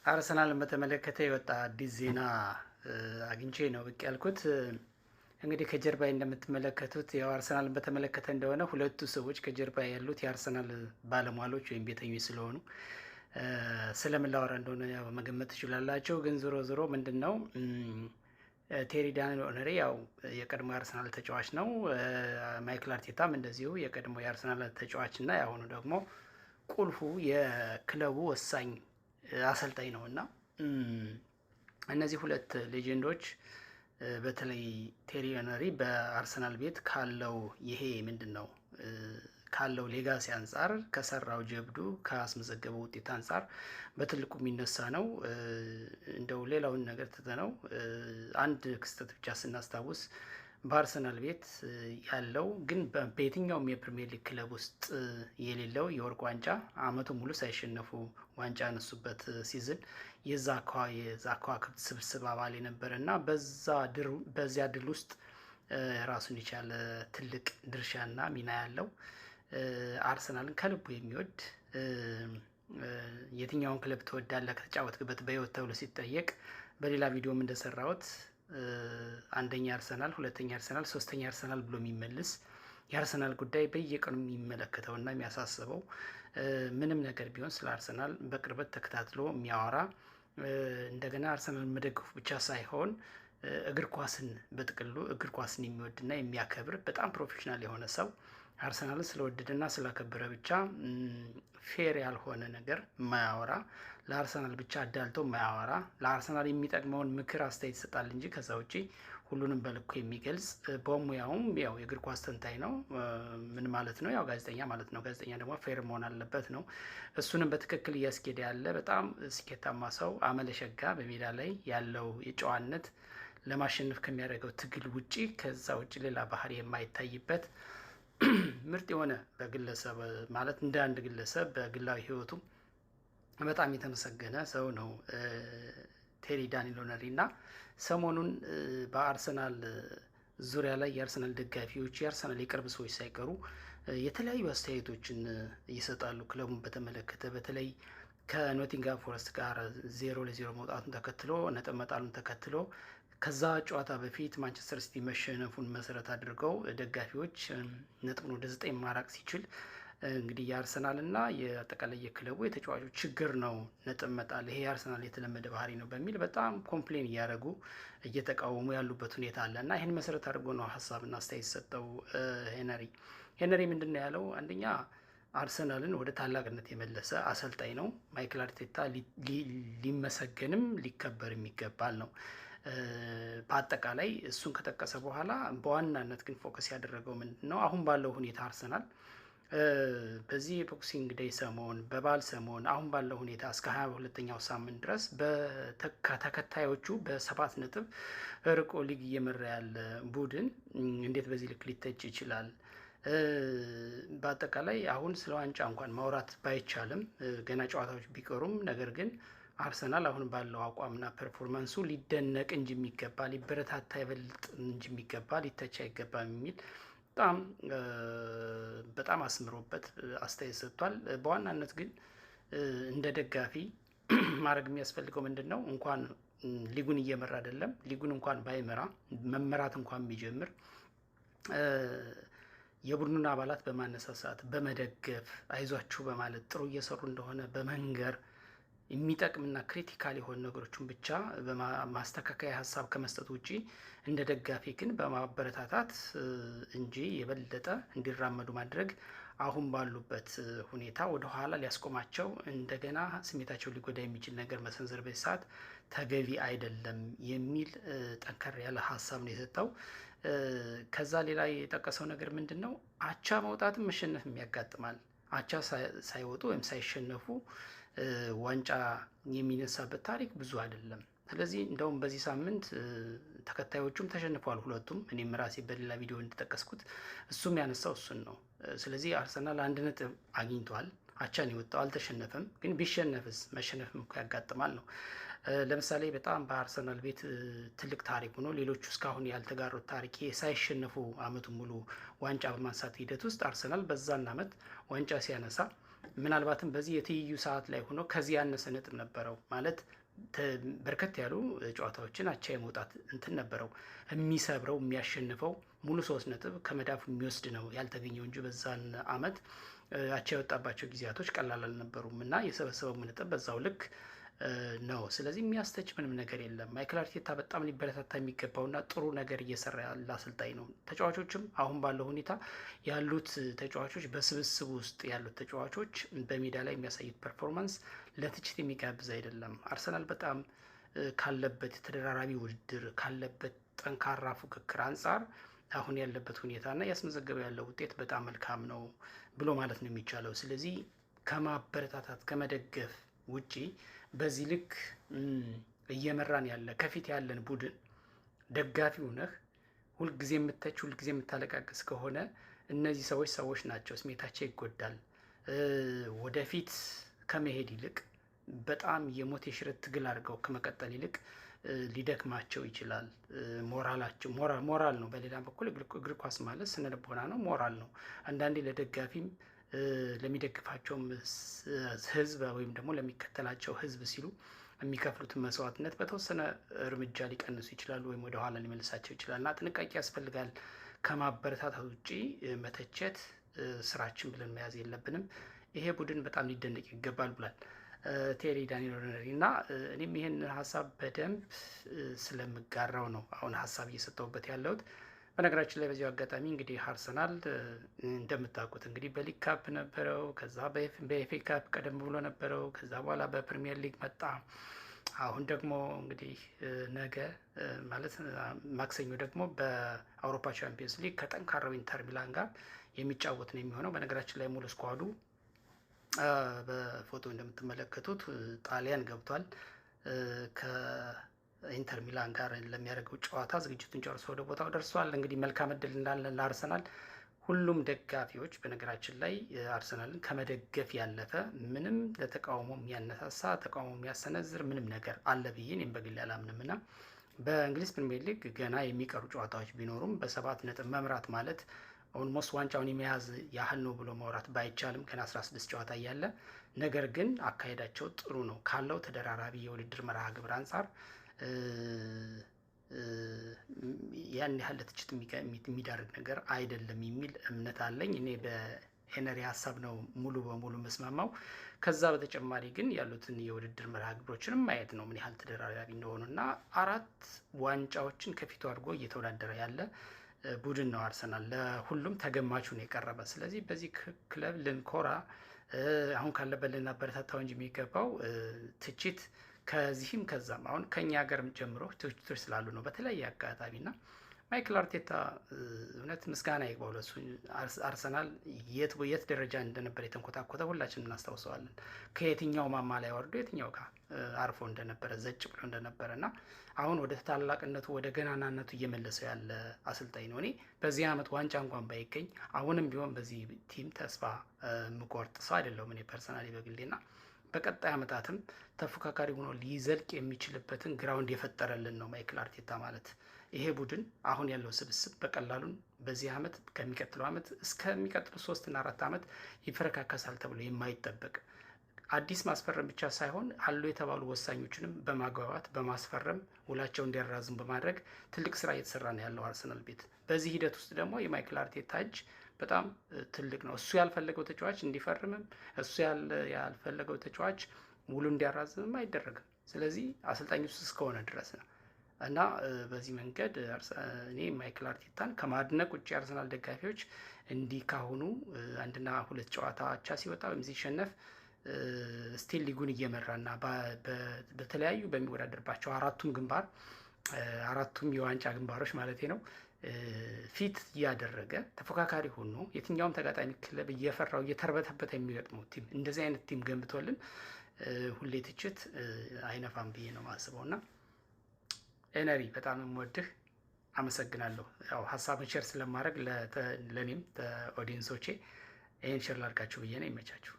አርሰናልን በተመለከተ የወጣ አዲስ ዜና አግኝቼ ነው ብቅ ያልኩት። እንግዲህ ከጀርባ እንደምትመለከቱት ያው አርሰናልን በተመለከተ እንደሆነ ሁለቱ ሰዎች ከጀርባ ያሉት የአርሰናል ባለሟሎች ወይም ቤተኞች ስለሆኑ ስለምን ላወራ እንደሆነ ያው መገመት ትችላላቸው። ግን ዞሮ ዞሮ ምንድን ነው ቴሪ ዳንኤል ኦነሪ ያው የቀድሞ የአርሰናል ተጫዋች ነው። ማይክል አርቴታም እንደዚሁ የቀድሞ የአርሰናል ተጫዋች እና ያሁኑ ደግሞ ቁልፉ የክለቡ ወሳኝ አሰልጣኝ ነው እና እነዚህ ሁለት ሌጀንዶች በተለይ ቴሪ ሄነሪ በአርሰናል ቤት ካለው ይሄ ምንድን ነው ካለው ሌጋሲ አንጻር ከሰራው ጀብዱ ካስመዘገበው ውጤት አንጻር በትልቁ የሚነሳ ነው። እንደው ሌላውን ነገር ትተነው አንድ ክስተት ብቻ ስናስታውስ በአርሰናል ቤት ያለው ግን በየትኛውም የፕሪሚየር ሊግ ክለብ ውስጥ የሌለው የወርቅ ዋንጫ አመቱ ሙሉ ሳይሸነፉ ዋንጫ ያነሱበት ሲዝን የዛ ከዋክብት ስብስብ አባል የነበረ እና በዚያ ድል ውስጥ ራሱን የቻለ ትልቅ ድርሻና ሚና ያለው አርሰናልን ከልቡ የሚወድ የትኛውን ክለብ ትወዳለህ ከተጫወትክበት በህይወት ተብሎ ሲጠየቅ በሌላ ቪዲዮም እንደሰራሁት አንደኛ አርሰናል፣ ሁለተኛ አርሰናል፣ ሶስተኛ አርሰናል ብሎ የሚመልስ የአርሰናል ጉዳይ በየቀኑ የሚመለከተውና የሚያሳስበው ምንም ነገር ቢሆን ስለ አርሰናል በቅርበት ተከታትሎ የሚያወራ እንደገና አርሰናል መደገፉ ብቻ ሳይሆን እግር ኳስን በጥቅሉ እግር ኳስን የሚወድና የሚያከብር በጣም ፕሮፌሽናል የሆነ ሰው አርሰናልን ስለወደደና ስላከበረ ብቻ ፌር ያልሆነ ነገር ማያወራ፣ ለአርሰናል ብቻ አዳልቶ ማያወራ፣ ለአርሰናል የሚጠቅመውን ምክር አስተያየት ይሰጣል እንጂ ከዛ ውጪ ሁሉንም በልኩ የሚገልጽ በሙያውም ያው የእግር ኳስ ተንታኝ ነው። ምን ማለት ነው? ያው ጋዜጠኛ ማለት ነው። ጋዜጠኛ ደግሞ ፌር መሆን አለበት ነው። እሱንም በትክክል እያስኬደ ያለ በጣም ስኬታማ ሰው፣ አመለሸጋ በሜዳ ላይ ያለው የጨዋነት ለማሸነፍ ከሚያደርገው ትግል ውጪ ከዛ ውጪ ሌላ ባህሪ የማይታይበት ምርጥ የሆነ በግለሰብ ማለት እንደ አንድ ግለሰብ በግላዊ ህይወቱ በጣም የተመሰገነ ሰው ነው ቴሪ ዳንኤል ሄነሪ እና ሰሞኑን በአርሰናል ዙሪያ ላይ የአርሰናል ደጋፊዎች የአርሰናል የቅርብ ሰዎች ሳይቀሩ የተለያዩ አስተያየቶችን ይሰጣሉ። ክለቡን በተመለከተ በተለይ ከኖቲንጋም ፎረስት ጋር 0-0 መውጣቱን ተከትሎ ነጥብ መጣሉን ተከትሎ ከዛ ጨዋታ በፊት ማንቸስተር ሲቲ መሸነፉን መሰረት አድርገው ደጋፊዎች ነጥቡን ወደ 9 ማራቅ ሲችል እንግዲህ የአርሰናልና የአጠቃላይ የክለቡ የተጫዋቾች ችግር ነው ነጥብ መጣል፣ ይሄ የአርሰናል የተለመደ ባህሪ ነው በሚል በጣም ኮምፕሌን እያደረጉ እየተቃወሙ ያሉበት ሁኔታ አለ እና ይህን መሰረት አድርጎ ነው ሀሳብና አስተያየት ሰጠው ሄነሪ ምንድን ነው ያለው? አንደኛ አርሰናልን ወደ ታላቅነት የመለሰ አሰልጣኝ ነው። ማይክል አርቴታ ሊመሰገንም ሊከበርም ይገባል ነው። በአጠቃላይ እሱን ከጠቀሰ በኋላ በዋናነት ግን ፎከስ ያደረገው ምንድን ነው አሁን ባለው ሁኔታ አርሰናል በዚህ የቦክሲንግ ዴይ ሰሞን በባል ሰሞን አሁን ባለው ሁኔታ እስከ 22ኛው ሳምንት ድረስ ተከታዮቹ በ7 ነጥብ ርቆ ሊግ እየመራ ያለ ቡድን እንዴት በዚህ ልክ ሊተች ይችላል? በአጠቃላይ አሁን ስለ ዋንጫ እንኳን ማውራት ባይቻልም ገና ጨዋታዎች ቢቀሩም ነገር ግን አርሰናል አሁን ባለው አቋምና ፐርፎርማንሱ ሊደነቅ እንጂ የሚገባ ሊበረታታ ይበልጥ እንጂ የሚገባ ሊተች አይገባም የሚል በጣም አስምሮበት አስተያየት ሰጥቷል። በዋናነት ግን እንደ ደጋፊ ማድረግ የሚያስፈልገው ምንድን ነው እንኳን ሊጉን እየመራ አይደለም ሊጉን እንኳን ባይመራ መመራት እንኳን ቢጀምር የቡድኑን አባላት በማነሳሳት በመደገፍ አይዟችሁ በማለት ጥሩ እየሰሩ እንደሆነ በመንገር የሚጠቅምና ክሪቲካል የሆኑ ነገሮችን ብቻ በማስተካከያ ሀሳብ ከመስጠት ውጪ እንደ ደጋፊ ግን በማበረታታት እንጂ የበለጠ እንዲራመዱ ማድረግ አሁን ባሉበት ሁኔታ ወደ ኋላ ሊያስቆማቸው እንደገና ስሜታቸው ሊጎዳ የሚችል ነገር መሰንዘር በዚህ ሰዓት ተገቢ አይደለም የሚል ጠንከር ያለ ሀሳብ ነው የሰጠው። ከዛ ሌላ የጠቀሰው ነገር ምንድን ነው? አቻ መውጣትም መሸነፍም ያጋጥማል። አቻ ሳይወጡ ወይም ሳይሸነፉ ዋንጫ የሚነሳበት ታሪክ ብዙ አይደለም። ስለዚህ እንደውም በዚህ ሳምንት ተከታዮቹም ተሸንፈዋል ሁለቱም። እኔም ራሴ በሌላ ቪዲዮ እንደጠቀስኩት እሱም ያነሳው እሱን ነው። ስለዚህ አርሰናል 1 ነጥብ አግኝቷል። አቻን የወጣው አልተሸነፈም። ግን ቢሸነፍስ መሸነፍም እኮ ያጋጥማል ነው። ለምሳሌ በጣም በአርሰናል ቤት ትልቅ ታሪክ ሆኖ ሌሎቹ እስካሁን ያልተጋሩት ታሪክ ሳይሸነፉ አመቱን ሙሉ ዋንጫ በማንሳት ሂደት ውስጥ አርሰናል በዛን አመት ዋንጫ ሲያነሳ ምናልባትም በዚህ የትይዩ ሰዓት ላይ ሆኖ ከዚህ ያነሰ ነጥብ ነበረው ማለት በርከት ያሉ ጨዋታዎችን አቻ የመውጣት እንትን ነበረው። የሚሰብረው የሚያሸንፈው ሙሉ 3 ነጥብ ከመዳፉ የሚወስድ ነው ያልተገኘው እንጂ በዛን አመት አቻ የወጣባቸው ጊዜያቶች ቀላል አልነበሩም እና የሰበሰበው ነጥብ በዛው ልክ ነው። ስለዚህ የሚያስተች ምንም ነገር የለም። ማይክል አርቴታ በጣም ሊበረታታ የሚገባውና ጥሩ ነገር እየሰራ ያለ አሰልጣኝ ነው። ተጫዋቾችም አሁን ባለው ሁኔታ ያሉት ተጫዋቾች በስብስቡ ውስጥ ያሉት ተጫዋቾች በሜዳ ላይ የሚያሳዩት ፐርፎርማንስ ለትችት የሚጋብዝ አይደለም። አርሰናል በጣም ካለበት ተደራራቢ ውድድር ካለበት ጠንካራ ፉክክር አንጻር አሁን ያለበት ሁኔታና ያስመዘገበው ያለው ውጤት በጣም መልካም ነው ብሎ ማለት ነው የሚቻለው። ስለዚህ ከማበረታታት ከመደገፍ ውጪ በዚህ ልክ እየመራን ያለ ከፊት ያለን ቡድን ደጋፊው ነህ ሁልጊዜ የምተች ሁልጊዜ የምታለቃቅስ ከሆነ እነዚህ ሰዎች ናቸው፣ ስሜታቸው ይጎዳል። ወደፊት ከመሄድ ይልቅ በጣም የሞት የሽረት ትግል አድርገው ከመቀጠል ይልቅ ሊደክማቸው ይችላል። ሞራል ነው። በሌላ በኩል እግር ኳስ ማለት ስነ ልቦና ነው፣ ሞራል ነው። አንዳንዴ ለደጋፊም ለሚደግፋቸውም ህዝብ ወይም ደግሞ ለሚከተላቸው ህዝብ ሲሉ የሚከፍሉትን መስዋዕትነት በተወሰነ እርምጃ ሊቀንሱ ይችላሉ ወይም ወደ ኋላ ሊመልሳቸው ይችላል እና ጥንቃቄ ያስፈልጋል። ከማበረታታት ውጪ መተቸት ስራችን ብለን መያዝ የለብንም። ይሄ ቡድን በጣም ሊደነቅ ይገባል ብሏል ቴሪ ዳንኤል ኦነሪ እና እኔም ይህን ሀሳብ በደንብ ስለምጋራው ነው አሁን ሀሳብ እየሰጠሁበት ያለሁት። በነገራችን ላይ በዚሁ አጋጣሚ እንግዲህ አርሰናል እንደምታውቁት እንግዲህ በሊግ ካፕ ነበረው፣ ከዛ በኤፍኤ ካፕ ቀደም ብሎ ነበረው፣ ከዛ በኋላ በፕሪሚየር ሊግ መጣ። አሁን ደግሞ እንግዲህ ነገ ማለት ማክሰኞ ደግሞ በአውሮፓ ቻምፒየንስ ሊግ ከጠንካራው ኢንተር ሚላን ጋር የሚጫወት ነው የሚሆነው። በነገራችን ላይ ሙሉ ስኳዱ በፎቶ እንደምትመለከቱት ጣሊያን ገብቷል። ኢንተር ሚላን ጋር ለሚያደርገው ጨዋታ ዝግጅቱን ጨርሶ ወደ ቦታው ደርሷል። እንግዲህ መልካም እድል እንዳለ ለአርሰናል ሁሉም ደጋፊዎች በነገራችን ላይ አርሰናልን ከመደገፍ ያለፈ ምንም ለተቃውሞ የሚያነሳሳ ተቃውሞ የሚያሰነዝር ምንም ነገር አለ ብዬ እኔም በግሌ አላምንም እና በእንግሊዝ ፕሪሚየር ሊግ ገና የሚቀሩ ጨዋታዎች ቢኖሩም በ7 ነጥብ መምራት ማለት ኦልሞስት ዋንጫውን የመያዝ ያህል ነው ብሎ ማውራት ባይቻልም ገና 16 ጨዋታ እያለ ነገር ግን አካሄዳቸው ጥሩ ነው ካለው ተደራራቢ የውድድር መርሃ ግብር አንጻር ያን ያህል ለትችት የሚዳርግ ነገር አይደለም የሚል እምነት አለኝ። እኔ በሄነሪ ሀሳብ ነው ሙሉ በሙሉ መስማማው። ከዛ በተጨማሪ ግን ያሉትን የውድድር መርሃ ግብሮችንም ማየት ነው ምን ያህል ተደራራቢ እንደሆኑ እና 4 ዋንጫዎችን ከፊቱ አድርጎ እየተወዳደረ ያለ ቡድን ነው አርሰናል። ለሁሉም ተገማቹን የቀረበ። ስለዚህ በዚህ ክለብ ልንኮራ አሁን ካለበት ልናበረታታው እንጂ የሚገባው ትችት ከዚህም ከዛም አሁን ከኛ ሀገርም ጀምሮ ትችቶች ስላሉ ነው በተለያየ አጋጣሚ እና ማይክል አርቴታ እውነት ምስጋና ይግባው ለሱ። አርሰናል የት ደረጃ እንደነበር የተንኮታኮተ ሁላችንም እናስታውሰዋለን። ከየትኛው ማማ ላይ ወርዶ የትኛው ጋር አርፎ እንደነበረ ዘጭ ብሎ እንደነበረ እና አሁን ወደ ታላቅነቱ ወደ ገናናነቱ እየመለሰው ያለ አሰልጣኝ ነው። እኔ በዚህ አመት ዋንጫ እንኳን ባይገኝ አሁንም ቢሆን በዚህ ቲም ተስፋ ምቆርጥ ሰው አይደለሁም እኔ ፐርሰናሊ በግሌና በቀጣይ አመታትም ተፎካካሪ ሆኖ ሊዘልቅ የሚችልበትን ግራውንድ የፈጠረልን ነው ማይክል አርቴታ ማለት። ይሄ ቡድን አሁን ያለው ስብስብ በቀላሉን በዚህ አመት ከሚቀጥለው አመት እስከሚቀጥሉ 3 እና 4 አመት ይፈረካከሳል ተብሎ የማይጠበቅ አዲስ ማስፈረም ብቻ ሳይሆን አሉ የተባሉ ወሳኞችንም በማግባባት በማስፈረም ውላቸው እንዲያራዝም በማድረግ ትልቅ ስራ እየተሰራ ነው ያለው አርሰናል ቤት። በዚህ ሂደት ውስጥ ደግሞ የማይክል አርቴታ እጅ በጣም ትልቅ ነው። እሱ ያልፈለገው ተጫዋች እንዲፈርምም እሱ ያልፈለገው ተጫዋች ውሉ እንዲያራዝምም አይደረግም። ስለዚህ አሰልጣኙ እስከሆነ ድረስ ነው እና በዚህ መንገድ እኔ ማይክል አርቴታን ከማድነቅ ውጭ የአርሰናል ደጋፊዎች እንዲህ ካሁኑ 1 እና 2 ጨዋታ አቻ ሲወጣ ወይም ሲሸነፍ ስቲል ሊጉን እየመራና በተለያዩ በሚወዳደርባቸው አራቱም የዋንጫ ግንባሮች ማለት ነው ፊት እያደረገ ተፎካካሪ ሆኖ የትኛውም ተጋጣሚ ክለብ እየፈራው እየተርበተበተ የሚገጥመው ቲም እንደዚህ አይነት ቲም ገንብቶልን ሁሌ ትችት አይነፋም ብዬ ነው ማስበው እና ኤነሪ በጣም የምወድህ አመሰግናለሁ። ያው ሀሳብን ሼር ስለማድረግ ለኔም ኦዲየንሶቼ ይሄን ሼር ላድርጋችሁ ብዬ ነው። ይመቻችሁ።